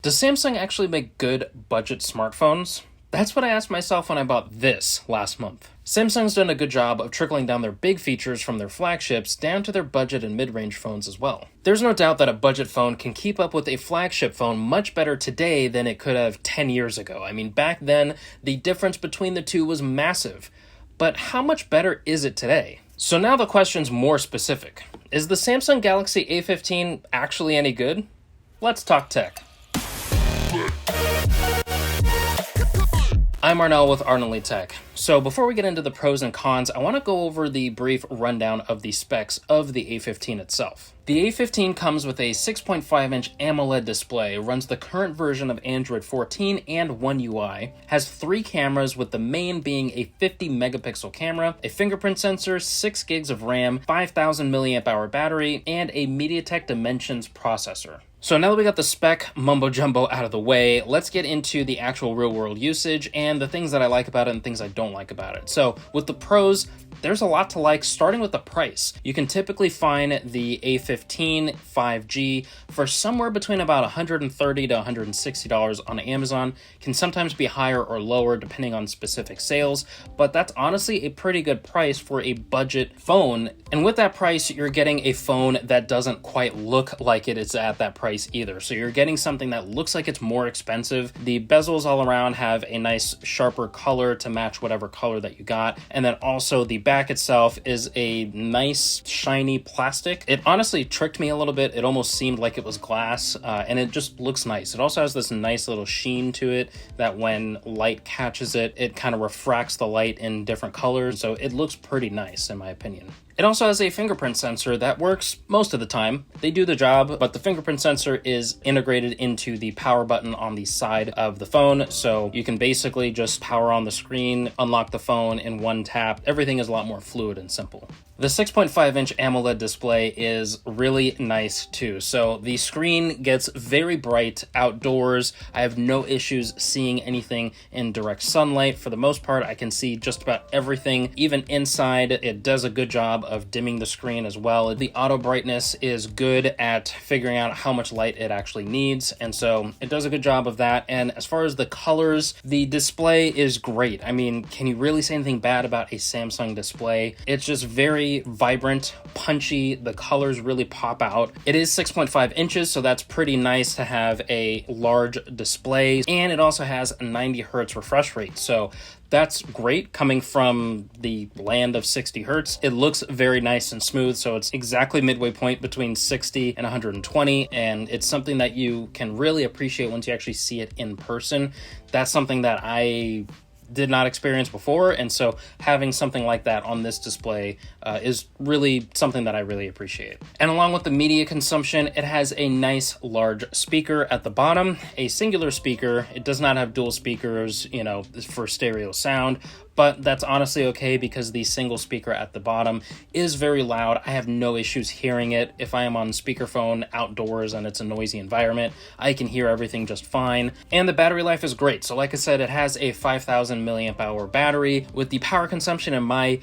Does Samsung actually make good budget smartphones? That's what I asked myself when I bought this last month. Samsung's done a good job of trickling down their big features from their flagships down to their budget and mid-range phones as well. There's no doubt that a budget phone can keep up with a flagship phone much better today than it could have 10 years ago. I mean, back then, the difference between the two was massive. But how much better is it today? So now the question's more specific. Is the Samsung Galaxy A15 actually any good? Let's talk tech. I'm Arnell with Ardently Tech. So before we get into the pros and cons, I want to go over the brief rundown of the specs of the A15 itself. The A15 comes with a 6.5-inch AMOLED display, runs the current version of Android 14 and One UI, has 3 cameras with the main being a 50-megapixel camera, a fingerprint sensor, 6 gigs of RAM, 5,000 mAh battery, and a MediaTek Dimensions processor. So now that we got the spec mumbo-jumbo out of the way, let's get into the actual real-world usage and the things that I like about it and things I don't like about it. So with the pros, there's a lot to like, starting with the price. You can typically find the A15 5G for somewhere between about $130 to $160 on Amazon. Can sometimes be higher or lower depending on specific sales, but that's honestly a pretty good price for a budget phone. And with that price, you're getting a phone that doesn't quite look like it is at that price either. So you're getting something that looks like it's more expensive. The bezels all around have a nice sharper color to match whatever color that you got. And then also the back itself is a nice shiny plastic. It honestly tricked me a little bit. It almost seemed like it was glass, and it just looks nice. It also has this nice little sheen to it that when light catches it, it kind of refracts the light in different colors. So it looks pretty nice in my opinion. It also has a fingerprint sensor that works most of the time. They do the job, but the fingerprint sensor is integrated into the power button on the side of the phone. So you can basically just power on the screen, unlock the phone in one tap. Everything is a lot more fluid and simple. The 6.5-inch AMOLED display is really nice too. So the screen gets very bright outdoors. I have no issues seeing anything in direct sunlight. For the most part, I can see just about everything. Even inside, it does a good job of dimming the screen as well. The auto brightness is good at figuring out how much light it actually needs, and so it does a good job of that. And as far as the colors, the display is great. I mean, can you really say anything bad about a Samsung display? It's just very vibrant, punchy. The colors really pop out. It is 6.5 inches, so that's pretty nice to have a large display, and it also has a 90 hertz refresh rate. So that's great coming from the land of 60 hertz. It looks very nice and smooth, so it's exactly midway point between 60 and 120, and it's something that you can really appreciate once you actually see it in person. That's something that I did not experience before, and so having something like that on this display is really something that I really appreciate. And along with the media consumption, it has a nice large speaker at the bottom, a singular speaker. It does not have dual speakers, for stereo sound, but that's honestly okay because the single speaker at the bottom is very loud. I have no issues hearing it. If I am on speakerphone outdoors and it's a noisy environment, I can hear everything just fine. And the battery life is great. So like I said, it has a 5,000 mAh battery. With the power consumption and my,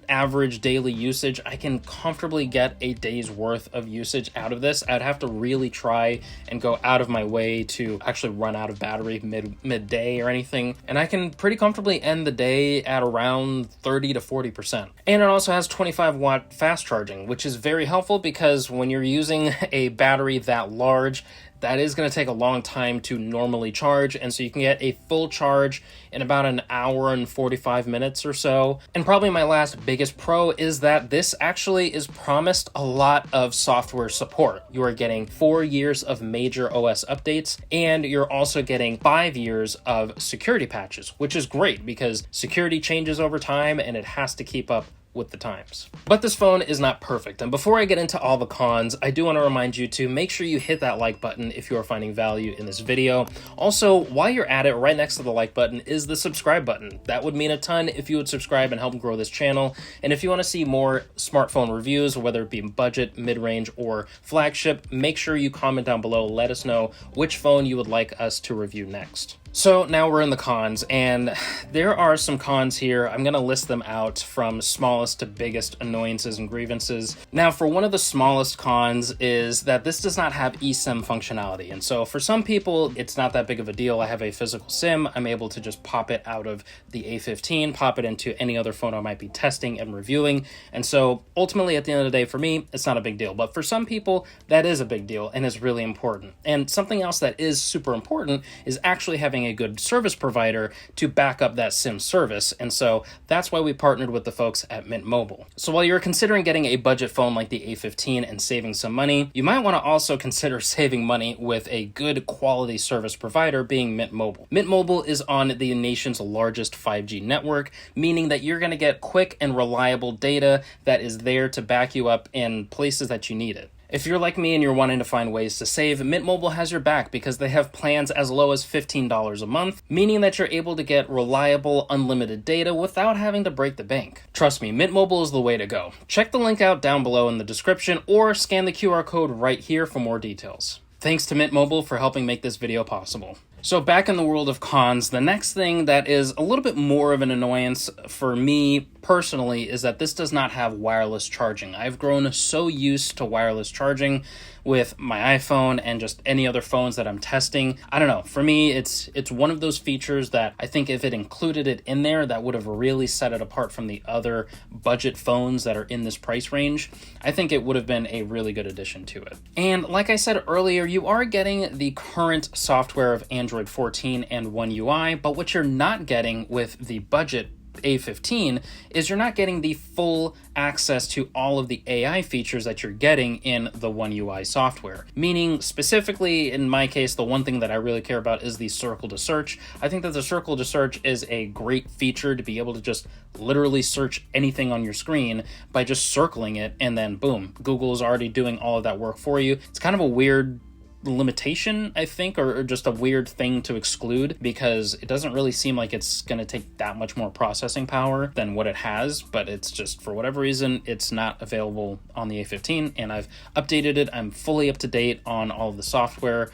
average daily usage, I can comfortably get a day's worth of usage out of this. I'd have to really try and go out of my way to actually run out of battery midday or anything. And I can pretty comfortably end the day at around 30 to 40%. And it also has 25-watt fast charging, which is very helpful because when you're using a battery that large, that is going to take a long time to normally charge, and so you can get a full charge in about an hour and 45 minutes or so. And probably my last biggest pro is that this actually is promised a lot of software support. You are getting 4 years of major OS updates, and you're also getting 5 years of security patches, which is great because security changes over time and it has to keep up with the times. But this phone is not perfect, and before I get into all the cons, I do want to remind you to make sure you hit that like button if you are finding value in this video. Also, while you're at it, right next to the like button is the subscribe button. That would mean a ton if you would subscribe and help grow this channel. And if you want to see more smartphone reviews, whether it be budget, mid-range, or flagship, make sure you comment down below. Let us know which phone you would like us to review next. So now we're in the cons, and there are some cons here. I'm going to list them out from smallest to biggest annoyances and grievances. Now, for one of the smallest cons is that this does not have eSIM functionality. And so for some people, it's not that big of a deal. I have a physical SIM. I'm able to just pop it out of the A15, pop it into any other phone I might be testing and reviewing. And so ultimately, at the end of the day, for me, it's not a big deal. But for some people, that is a big deal and is really important. And something else that is super important is actually having a good service provider to back up that SIM service. And so that's why we partnered with the folks at Mint Mobile. So while you're considering getting a budget phone like the A15 and saving some money, you might want to also consider saving money with a good quality service provider, being Mint Mobile. Mint Mobile is on the nation's largest 5G network, meaning that you're going to get quick and reliable data that is there to back you up in places that you need it. If you're like me and you're wanting to find ways to save, Mint Mobile has your back because they have plans as low as $15 a month, meaning that you're able to get reliable, unlimited data without having to break the bank. Trust me, Mint Mobile is the way to go. Check the link out down below in the description or scan the QR code right here for more details. Thanks to Mint Mobile for helping make this video possible. So back in the world of cons, the next thing that is a little bit more of an annoyance for me personally is that this does not have wireless charging. I've grown so used to wireless charging with my iPhone and just any other phones that I'm testing. I don't know. For me, it's one of those features that I think if it included it in there, that would have really set it apart from the other budget phones that are in this price range. I think it would have been a really good addition to it. And like I said earlier, you are getting the current software of Android 14 and One UI, but what you're not getting with the budget A15 is you're not getting the full access to all of the AI features that you're getting in the One UI software. Meaning, specifically in my case, the one thing that I really care about is the circle to search. I think that the circle to search is a great feature to be able to just literally search anything on your screen by just circling it, and then boom, Google is already doing all of that work for you. It's kind of a weird limitation, I think, or just a weird thing to exclude, because it doesn't really seem like it's going to take that much more processing power than what it has, but it's just, for whatever reason, it's not available on the A15, and I've updated it. I'm fully up to date on all of the software,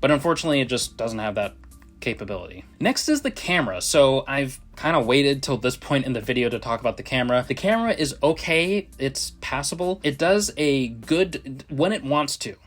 but unfortunately it just doesn't have that capability. Next is the camera. So I've kind of waited till this point in the video to talk about the camera. The camera is okay. It's passable. It does a good, when it wants to,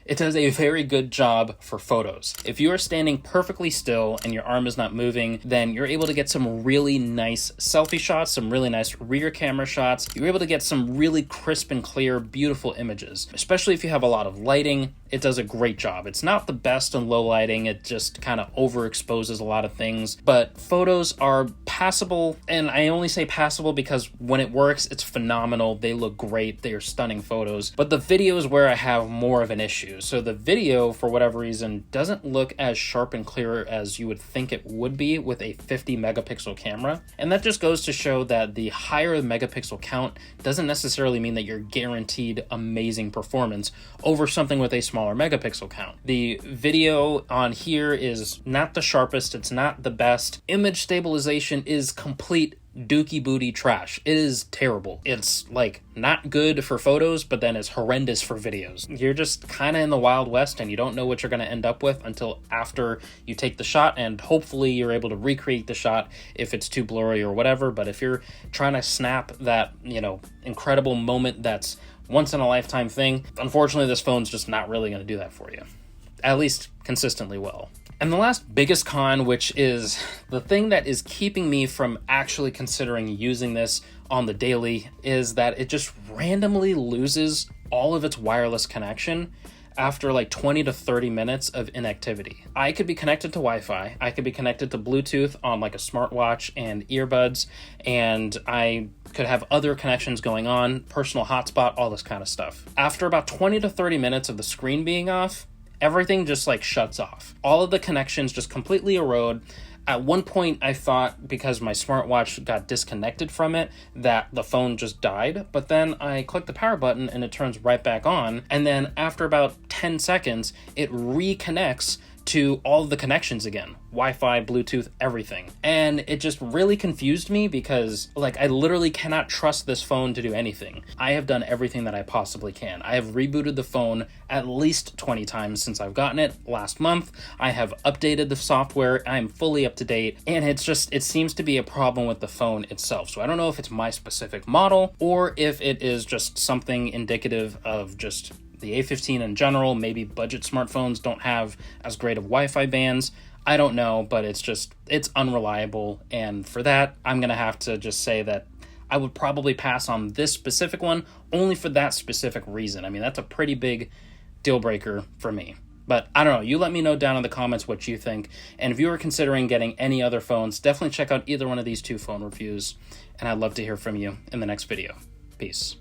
it does a very good job for photos. If you are standing perfectly still and your arm is not moving, then you're able to get some really nice selfie shots, some really nice rear camera shots. You're able to get some really crisp and clear, beautiful images, especially if you have a lot of lighting. It does a great job. It's not the best in low lighting. It just kind of overexposes a lot of things, but photos are passable. And I only say passable because when it works, it's phenomenal. They look great. They are stunning photos, but the video is where I have more of an issue. So the video, for whatever reason, doesn't look as sharp and clear as you would think it would be with a 50 megapixel camera. And that just goes to show that the higher the megapixel count doesn't necessarily mean that you're guaranteed amazing performance over something with a smaller megapixel count. The video on here is not the sharpest. It's not the best. Image stabilization is complete dookie booty trash. It is terrible. It's like not good for photos, but then it's horrendous for videos. You're just kind of in the Wild West and you don't know what you're going to end up with until after you take the shot, and hopefully you're able to recreate the shot if it's too blurry or whatever. But if you're trying to snap that, incredible moment that's once in a lifetime thing, unfortunately this phone's just not really going to do that for you, at least consistently well. And the last biggest con, which is the thing that is keeping me from actually considering using this on the daily, is that it just randomly loses all of its wireless connection after like 20 to 30 minutes of inactivity. I could be connected to Wi-Fi, I could be connected to Bluetooth on like a smartwatch and earbuds, and I could have other connections going on, personal hotspot, all this kind of stuff. After about 20 to 30 minutes of the screen being off, everything just like shuts off. All of the connections just completely erode. At one point, I thought because my smartwatch got disconnected from it that the phone just died, but then I click the power button and it turns right back on. And then after about 10 seconds, it reconnects to all of the connections again. Wi-Fi, Bluetooth, everything. And it just really confused me because, like, I literally cannot trust this phone to do anything. I have done everything that I possibly can. I have rebooted the phone at least 20 times since I've gotten it last month. I have updated the software. I am fully up to date. And it seems to be a problem with the phone itself. So I don't know if it's my specific model or if it is just something indicative of just the A15 in general. Maybe budget smartphones don't have as great of Wi-Fi bands. I don't know, but it's unreliable. And for that, I'm going to have to just say that I would probably pass on this specific one only for that specific reason. I mean, that's a pretty big deal breaker for me. But I don't know. You let me know down in the comments what you think. And if you are considering getting any other phones, definitely check out either one of these two phone reviews. And I'd love to hear from you in the next video. Peace.